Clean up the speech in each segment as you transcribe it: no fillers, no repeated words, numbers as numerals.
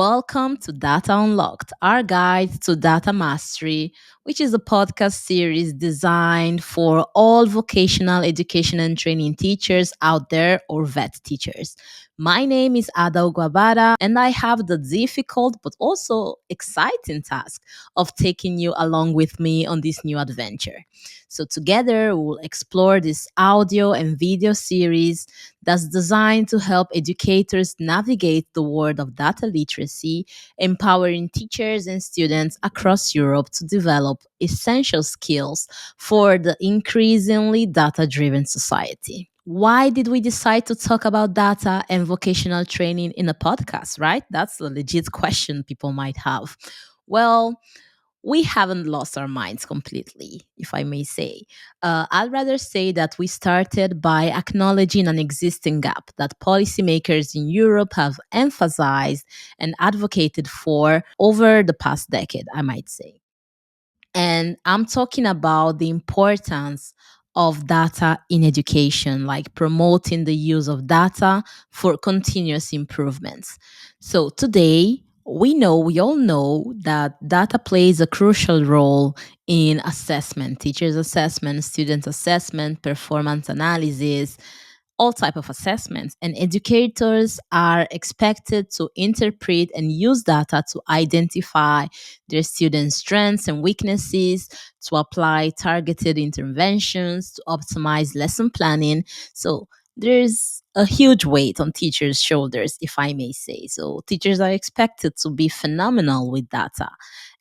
Welcome to Data Unlocked, our guide to data mastery, which is a podcast series designed for all vocational education and training teachers out there or vet teachers. My name is Ada Ugwabara, and I have the difficult but also exciting task of taking you along with me on this new adventure. So, together, we'll explore this audio and video series that's designed to help educators navigate the world of data literacy, empowering teachers and students across Europe to develop essential skills for the increasingly data driven society. Why did we decide to talk about data and vocational training in a podcast, right? That's a legit question people might have. Well, we haven't lost our minds completely, if I may say. I'd rather say that we started by acknowledging an existing gap that policymakers in Europe have emphasized and advocated for over the past decade, I might say. And I'm talking about the importance of data in education, like promoting the use of data for continuous improvements. So today, we all know that data plays a crucial role in assessment, teachers' assessment, student assessment, performance analysis, all type of assessments, and educators are expected to interpret and use data to identify their students' strengths and weaknesses, to apply targeted interventions, to optimize lesson planning. So there's a huge weight on teachers' shoulders, if I may say. So teachers are expected to be phenomenal with data.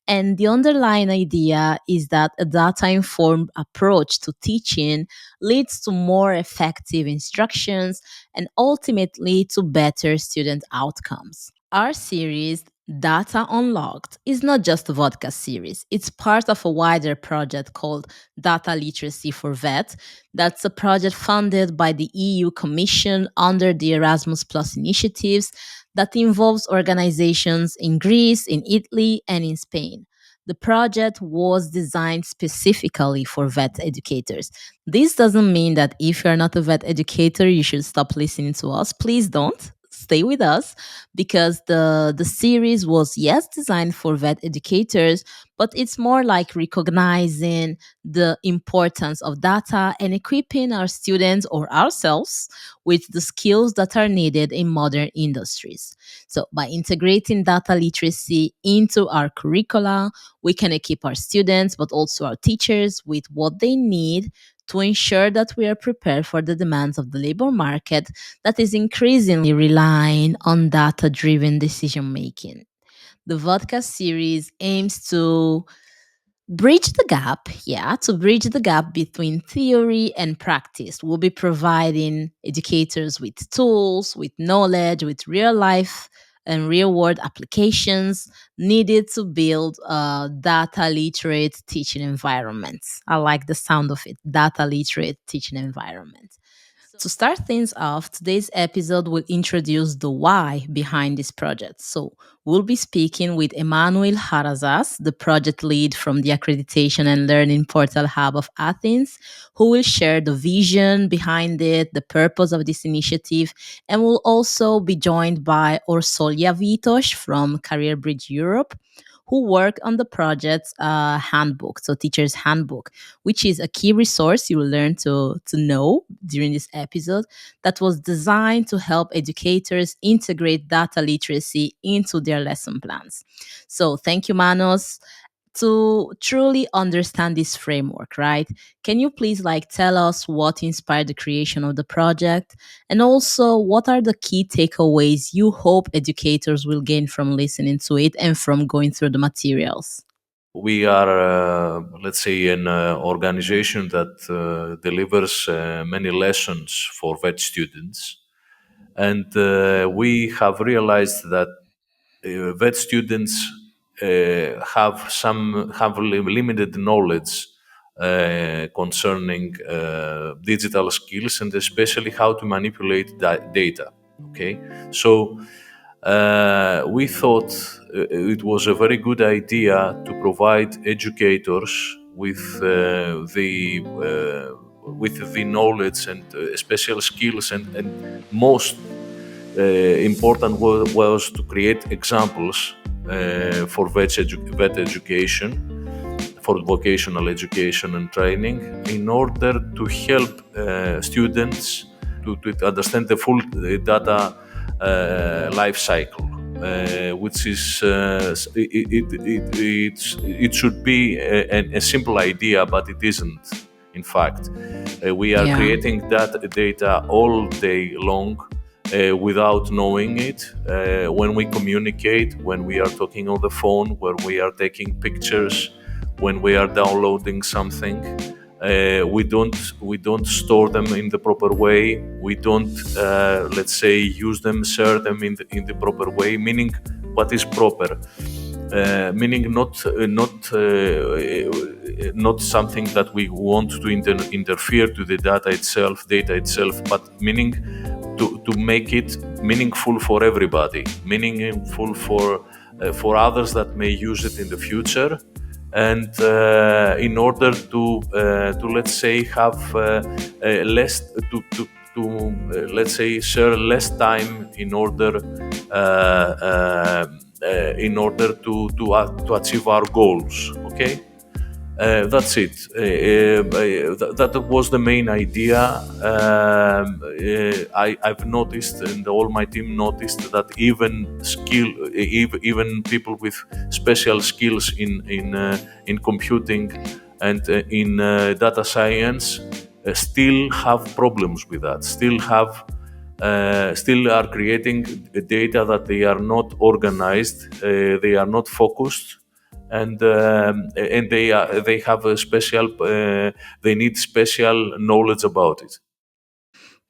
And the underlying idea is that a data informed approach to teaching leads to more effective instructions and ultimately to better student outcomes. Our series, Data Unlocked, is not just a vodcast series. It's part of a wider project called Data Literacy for Vet. That's a project funded by the EU Commission under the Erasmus Plus initiatives that involves organizations in Greece, in Italy, and in Spain. The project was designed specifically for vet educators. This doesn't mean that if you're not a vet educator, you should stop listening to us. Please don't. Stay with us because the series was, yes, designed for vet educators, but it's more like recognizing the importance of data and equipping our students or ourselves with the skills that are needed in modern industries. So by integrating data literacy into our curricula, we can equip our students, but also our teachers with what they need to ensure that we are prepared for the demands of the labor market that is increasingly relying on data driven decision making. The vodka series aims to bridge the gap between theory and practice. We'll be providing educators with tools, with knowledge, with real life and real world applications needed to build data literate teaching environments. I like the sound of it, data literate teaching environment. To start things off, today's episode will introduce the why behind this project. So, we'll be speaking with Emmanuel Charatzas, the project lead from the Accreditation and Learning Portal Hub of Athens, who will share the vision behind it, the purpose of this initiative, and we'll also be joined by Orsolya Vitos from Career Bridge Europe, who work on the project's handbook, so teacher's handbook, which is a key resource you will learn to know during this episode that was designed to help educators integrate data literacy into their lesson plans. So thank you, Manos. To truly understand this framework, right? Can you please tell us what inspired the creation of the project and also what are the key takeaways you hope educators will gain from listening to it and from going through the materials? We are, let's say, an organization that delivers many lessons for vet students. And we have realized that vet students have limited knowledge concerning digital skills and especially how to manipulate data. Okay, so we thought it was a very good idea to provide educators with the knowledge and special skills and most important was to create examples for vet education, for vocational education and training, in order to help students to understand the full data life cycle, which is it should be a simple idea, but it isn't. In fact, we are Yeah. creating that data all day long without knowing it. When we communicate, when we are talking on the phone, when we are taking pictures, when we are downloading something, we don't store them in the proper way. We don't, let's say, use them, share them in the proper way. Meaning, what is proper? Meaning not something that we want to interfere to the data itself, but meaning to make it meaningful for everybody, meaningful for others that may use it in the future, and in order to let's say have less let's say share less time in order to achieve our goals. Okay, that's it. That was the main idea. I've noticed, and all my team noticed, that even people with special skills in computing and in data science still have problems with that. Still are creating data that they are not organized, they are not focused, and they have a special they need special knowledge about it.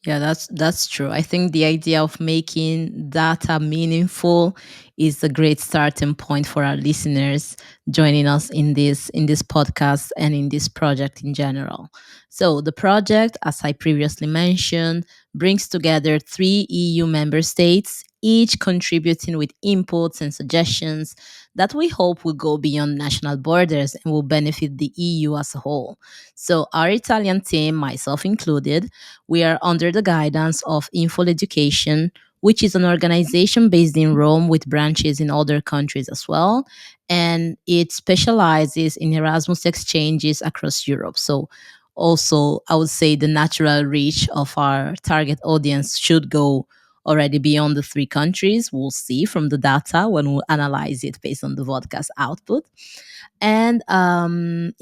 Yeah, that's true. I think the idea of making data meaningful is a great starting point for our listeners joining us in this podcast and in this project in general. So the project, as I previously mentioned, brings together 3 EU member states, each contributing with inputs and suggestions that we hope will go beyond national borders and will benefit the EU as a whole. So our Italian team, myself included, we are under the guidance of Info Education, which is an organization based in Rome with branches in other countries as well. And it specializes in Erasmus exchanges across Europe. So, also, I would say the natural reach of our target audience should go already beyond the 3 countries. We'll see from the data when we analyze it based on the vodcast output. And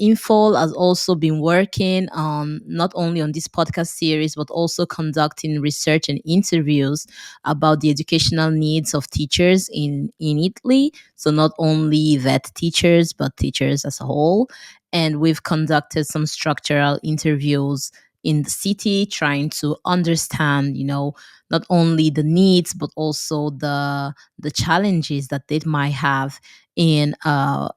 Infol has also been working on not only on this podcast series, but also conducting research and interviews about the educational needs of teachers in Italy. So not only vet teachers, but teachers as a whole. And we've conducted some structural interviews in the city, trying to understand, not only the needs, but also the challenges that they might have in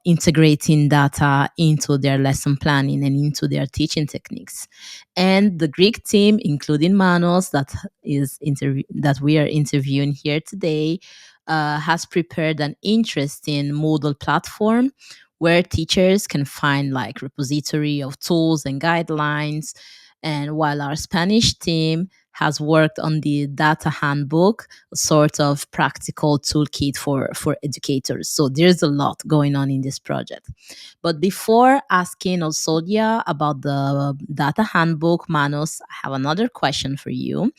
integrating data into their lesson planning and into their teaching techniques. And the Greek team, including Manos, that we are interviewing here today, has prepared an interesting Moodle platform where teachers can find like repository of tools and guidelines. And while our Spanish team has worked on the data handbook, a sort of practical toolkit for educators. So there's a lot going on in this project. But before asking Orsolya about the data handbook, Manos, I have another question for you.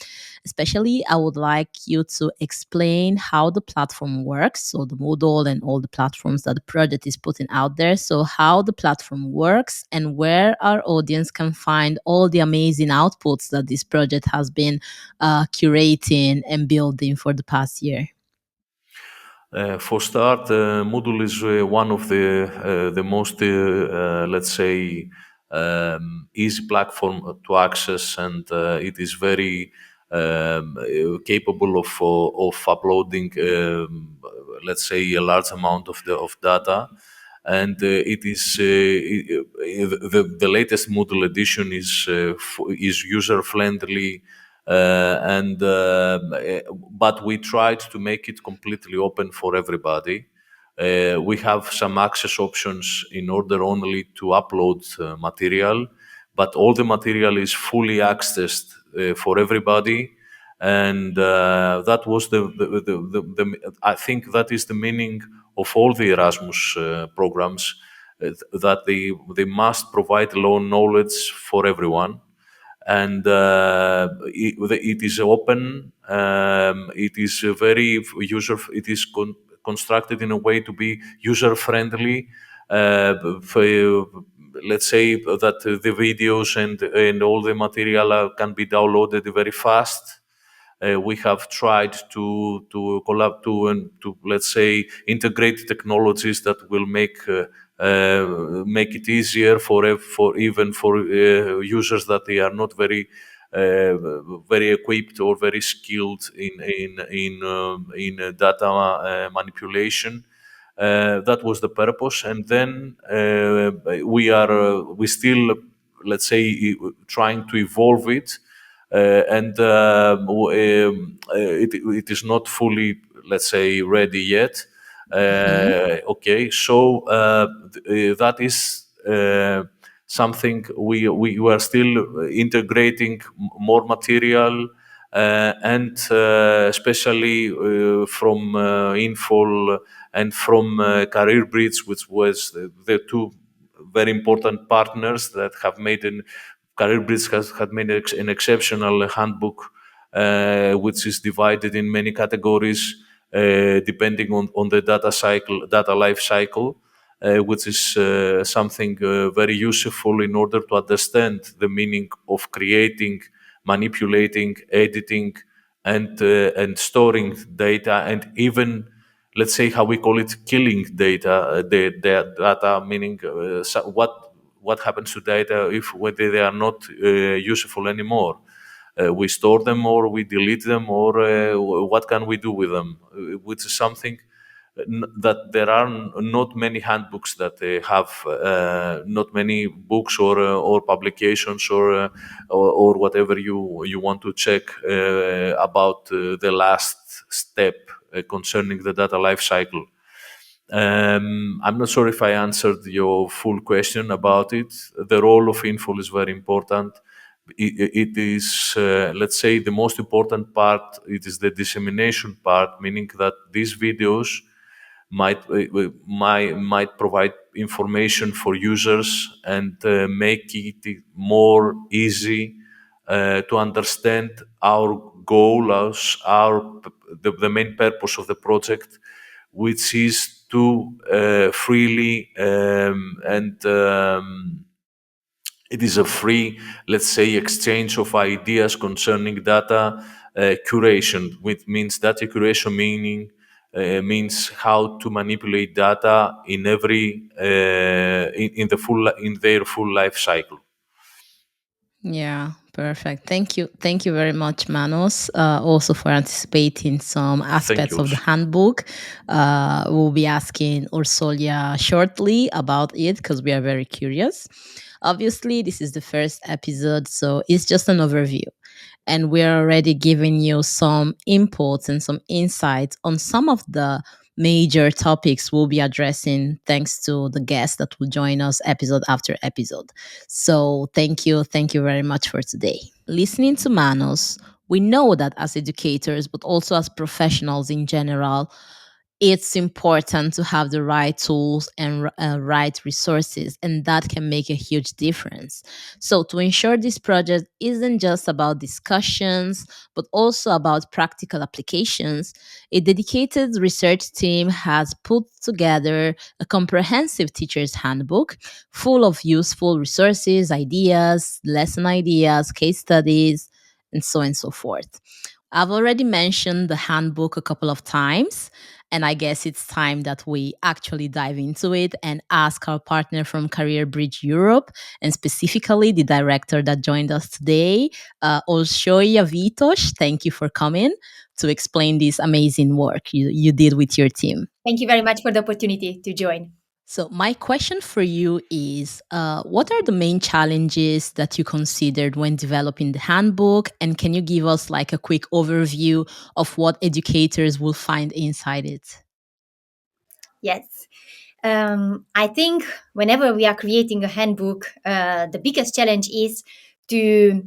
Especially, I would like you to explain how the platform works. So, the Moodle and all the platforms that the project is putting out there. So, how the platform works and where our audience can find all the amazing outputs that this project has been curating and building for the past year. For start, Moodle is one of the most, let's say, easy platform to access, and it is very capable of uploading, let's say, a large amount of data. And it is the latest Moodle edition is user friendly, and but we tried to make it completely open for everybody. We have some access options in order only to upload material, but all the material is fully accessed for everybody. and that was I think that is the meaning of all the Erasmus programs, that they must provide low knowledge for everyone, and it is open. It is very user. It is constructed in a way to be user friendly. For, let's say that the videos and all the material can be downloaded very fast. We have tried to collab to, let's say, integrate technologies that will make it easier for even for users that they are not uh, very equipped or very skilled in data manipulation. That was the purpose, and then we still, let's say, trying to evolve it, and it is not fully, let's say, ready yet. Mhm. Okay, so that is something we were still integrating more material, and especially from Infol and from Career Bridge, which was the two very important partners that have made an Career Bridge has had made an exceptional handbook, which is divided in many categories depending on the data life cycle, which is something very useful in order to understand the meaning of creating, manipulating, editing, and storing data, and even, let's say, how we call it, killing data. The data meaning what happens to data if whether they are not useful anymore. We store them or we delete them, or what can we do with them, which is something that there are not many handbooks that have not many books or publications or whatever you want to check about the last step concerning the data life cycle. I'm not sure if I answered your full question about it. The role of info is very important. It is, let's say, the most important part. It is the dissemination part, meaning that these videos might provide information for users and make it more easy to understand our goal, as the main purpose of the project, which is to freely and it is a free, let's say, exchange of ideas concerning data curation, which means data curation means how to manipulate data in every in their full life cycle. Yeah, perfect. Thank you. Thank you very much, Manos, also for anticipating some Thank aspects you. of the handbook. We'll be asking Orsolya shortly about it because we are very curious. Obviously, this is the first episode, so it's just an overview. And we're already giving you some inputs and some insights on some of the major topics we'll be addressing thanks to the guests that will join us episode after episode. So thank you very much for today. Listening to Manos, we know that as educators, but also as professionals in general, it's important to have the right tools and right resources, and that can make a huge difference. So, to ensure this project isn't just about discussions, but also about practical applications, a dedicated research team has put together a comprehensive teacher's handbook full of useful resources, ideas, lesson ideas, case studies, and so on and so forth. I've already mentioned the handbook a couple of times, and I guess it's time that we actually dive into it and ask our partner from Career Bridge Europe, and specifically the director that joined us today, Orsolya Vitos. Thank you for coming to explain this amazing work you did with your team. Thank you very much for the opportunity to join. So, my question for you is what are the main challenges that you considered when developing the handbook? And can you give us like a quick overview of what educators will find inside it? Yes. I think whenever we are creating a handbook, the biggest challenge is to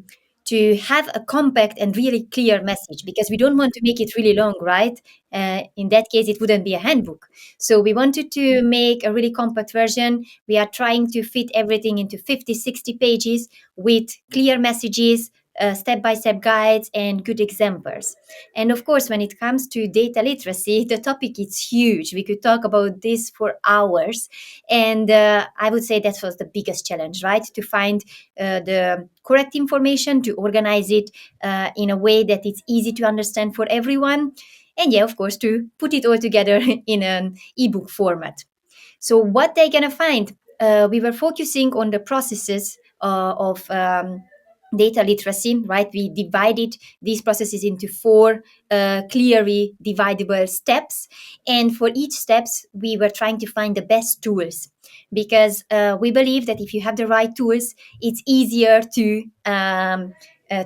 to have a compact and really clear message, because we don't want to make it really long, right? In that case, it wouldn't be a handbook. So we wanted to make a really compact version. We are trying to fit everything into 50, 60 pages with clear messages, step by step guides, and good examples. And of course, when it comes to data literacy, the topic is huge. We could talk about this for hours. And I would say that was the biggest challenge, right? To find the correct information, to organize it in a way that it's easy to understand for everyone. And yeah, of course, to put it all together in an ebook format. So, what they're going to find, we were focusing on the processes of data literacy, right? We divided these processes into four clearly dividable steps. And for each steps, we were trying to find the best tools, because we believe that if you have the right tools, it's easier to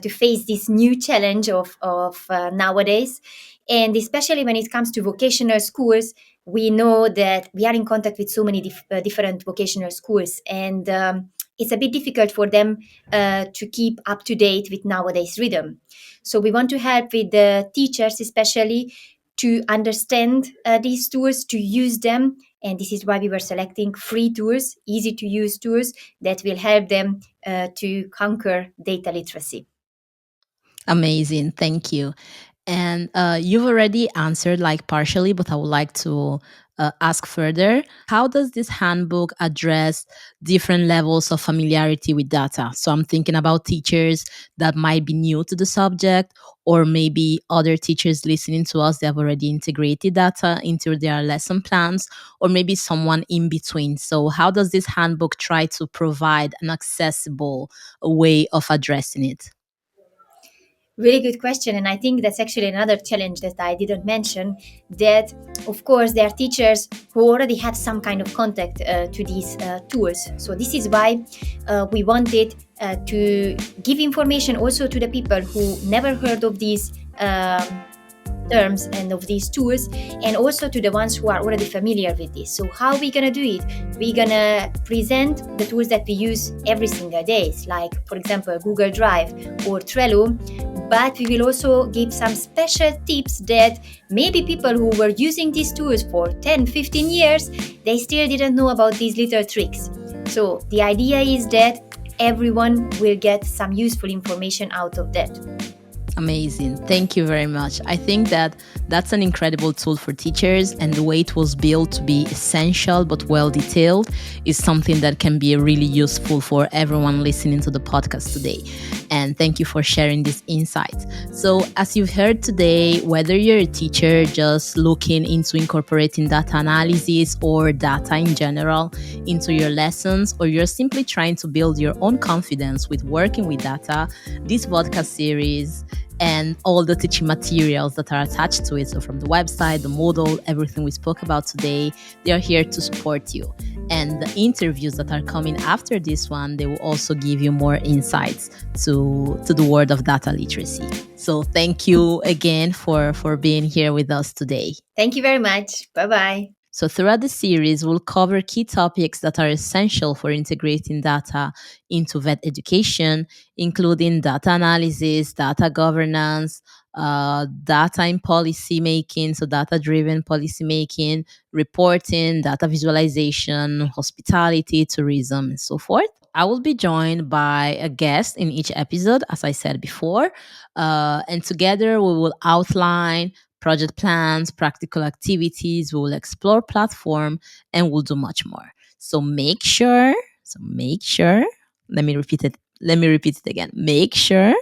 face this new challenge of nowadays. And especially when it comes to vocational schools, we know that we are in contact with so many different vocational schools, and it's a bit difficult for them to keep up to date with nowadays rhythm. So we want to help with the teachers, especially, to understand these tools, to use them. And this is why we were selecting free tools, easy to use tools that will help them to conquer data literacy. Amazing. Thank you. And you've already answered like partially, but I would like to ask further. How does this handbook address different levels of familiarity with data? So I'm thinking about teachers that might be new to the subject, or maybe other teachers listening to us, they have already integrated data into their lesson plans, or maybe someone in between. So how does this handbook try to provide an accessible way of addressing it? Really good question. And I think that's actually another challenge that I didn't mention. That, of course, there are teachers who already have some kind of contact to these tools. So, this is why we wanted to give information also to the people who never heard of these terms and of these tools, and also to the ones who are already familiar with this. So how are we gonna do it? We're gonna present the tools that we use every single day, like for example Google Drive or Trello, but we will also give some special tips that maybe people who were using these tools for 10, 15 years, they still didn't know about these little tricks. So the idea is that everyone will get some useful information out of that. Amazing. Thank you very much. I think that that's an incredible tool for teachers, and the way it was built to be essential but well detailed is something that can be really useful for everyone listening to the podcast today. And thank you for sharing this insight. So, as you've heard today, whether you're a teacher just looking into incorporating data analysis or data in general into your lessons, or you're simply trying to build your own confidence with working with data, this podcast series and all the teaching materials that are attached to it, so from the website, the model, everything we spoke about today, they are here to support you. And the interviews that are coming after this one, they will also give you more insights to the world of data literacy. So thank you again for being here with us today. Thank you very much. Bye bye. So throughout the series, we'll cover key topics that are essential for integrating data into vet education, including data analysis, data governance, data in policy making, so data-driven policy making, reporting, data visualization, hospitality, tourism, and so forth. I will be joined by a guest in each episode, as I said before, and together we will outline project plans, practical activities, we will explore platform, and we'll do much more. So make sure, let me repeat it again. Make sure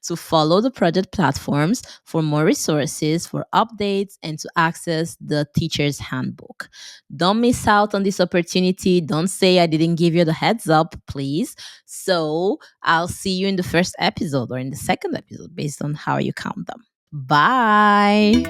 to follow the project platforms for more resources, for updates, and to access the teacher's handbook. Don't miss out on this opportunity. Don't say I didn't give you the heads up, please. So I'll see you in the first episode or in the second episode based on how you count them. Bye.